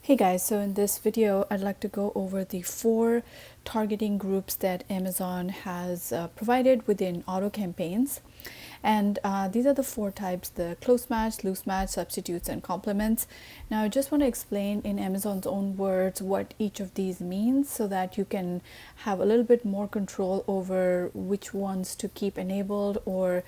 Hey guys, so in this video, I'd like to go over the 4 targeting groups that Amazon has provided within auto campaigns. And these are the 4 types: the close match, loose match, substitutes, and complements. Now, I just want to explain in Amazon's own words what each of these means so that you can have a little bit more control over which ones to keep enabled, or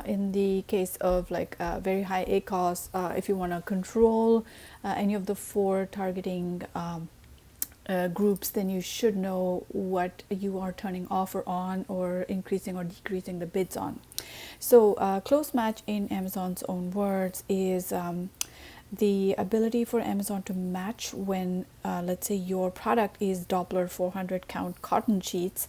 in the case of like very high ACOS, if you want to control any of the 4 targeting groups, then you should know what you are turning off or on, or increasing or decreasing the bids on. So close match in Amazon's own words is the ability for Amazon to match when, let's say, your product is Doppler 400 count cotton sheets,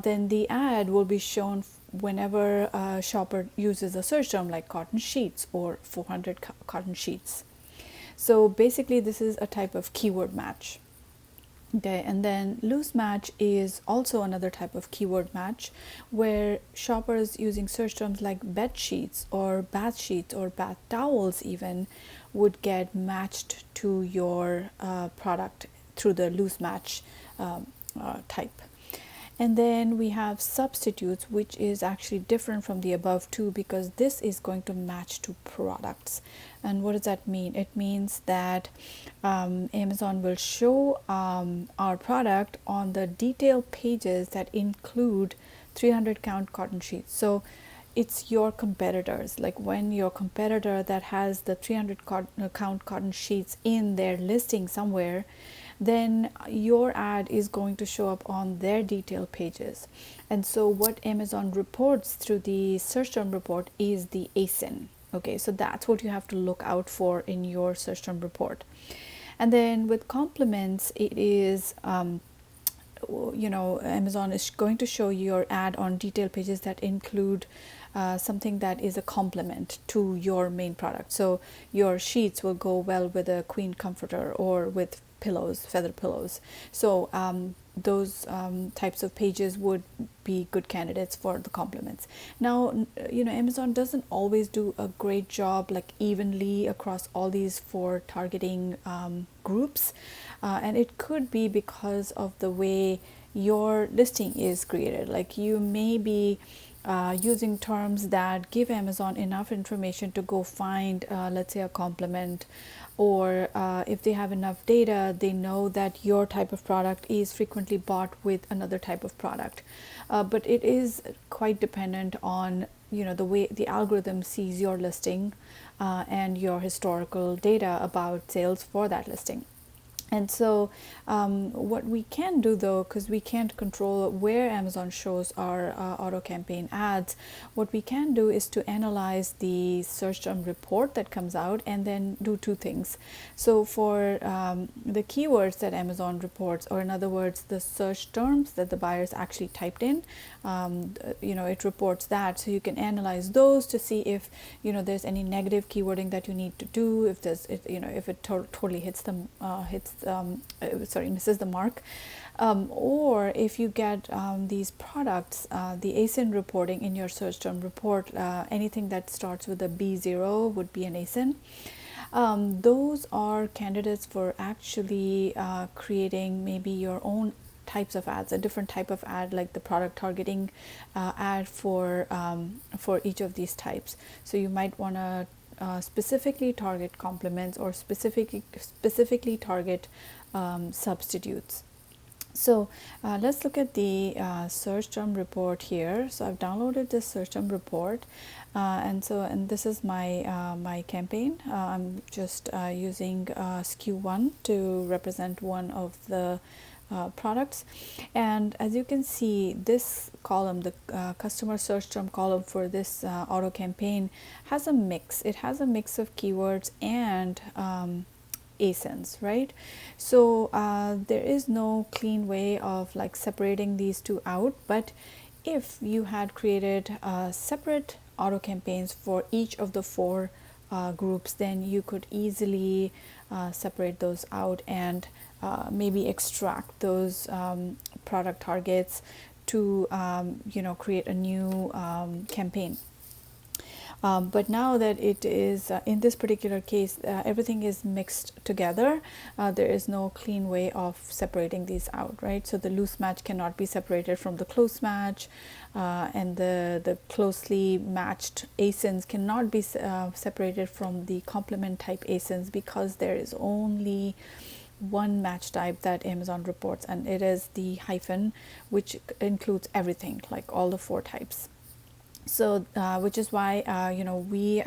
then the ad will be shown whenever a shopper uses a search term like cotton sheets or 400 cotton sheets. So basically, this is a type of keyword match. Okay, and then loose match is also another type of keyword match where shoppers using search terms like bed sheets or bath sheets or bath towels even would get matched to your product through the loose match type. And then we have substitutes, which is actually different from the above two, because this is going to match to products. And what does that mean? It means that Amazon will show our product on the detailed pages that include 300 count cotton sheets. So it's your competitors, like when your competitor that has the 300 count cotton sheets in their listing somewhere, then your ad is going to show up on their detail pages. And so what Amazon reports through the search term report is the ASIN. Okay, so that's what you have to look out for in your search term report. And then with complements, it is Amazon is going to show your ad on detail pages that include something that is a complement to your main product. So your sheets will go well with a queen comforter or with pillows, feather pillows. So those types of pages would be good candidates for the complements. Now, Amazon doesn't always do a great job like evenly across all these 4 targeting groups, and it could be because of the way your listing is created. Like you may be using terms that give Amazon enough information to go find, let's say, a complement, or if they have enough data, they know that your type of product is frequently bought with another type of product. But it is quite dependent on the way the algorithm sees your listing and your historical data about sales for that listing. And so what we can do, though, because we can't control where Amazon shows our auto campaign ads, what we can do is to analyze the search term report that comes out and then do 2 things. So for the keywords that Amazon reports, or in other words, the search terms that the buyers actually typed in, it reports that. So you can analyze those to see if there's any negative keywording that you need to do, if it totally misses the mark, or if you get these products, the ASIN reporting in your search term report, anything that starts with a B0 would be an ASIN. Those are candidates for actually creating maybe your own types of ads, a different type of ad, like the product targeting ad for each of these types. So you might want to specifically target complements, or specifically target substitutes. So let's look at the search term report here. So I've downloaded this search term report, and this is my my campaign. I'm just using SKU1 to represent one of the products, and as you can see, this column, the customer search term column for this auto campaign, has a mix. It has a mix of keywords and ASINs, right? So there is no clean way of like separating these 2 out, but if you had created separate auto campaigns for each of the 4 groups, then you could easily separate those out and maybe extract those product targets to create a new campaign. But now that it is in this particular case, everything is mixed together. There is no clean way of separating these out, right? So the loose match cannot be separated from the close match, and the closely matched ASINs cannot be separated from the complement type ASINs, because there is only one match type that Amazon reports, and it is the hyphen, which includes everything, like all the 4 types. So which is why we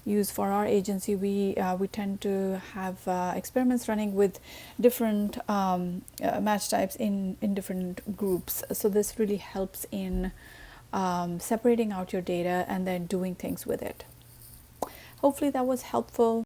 use, for our agency, we tend to have experiments running with different match types in different groups. So this really helps in separating out your data and then doing things with it. Hopefully that was helpful.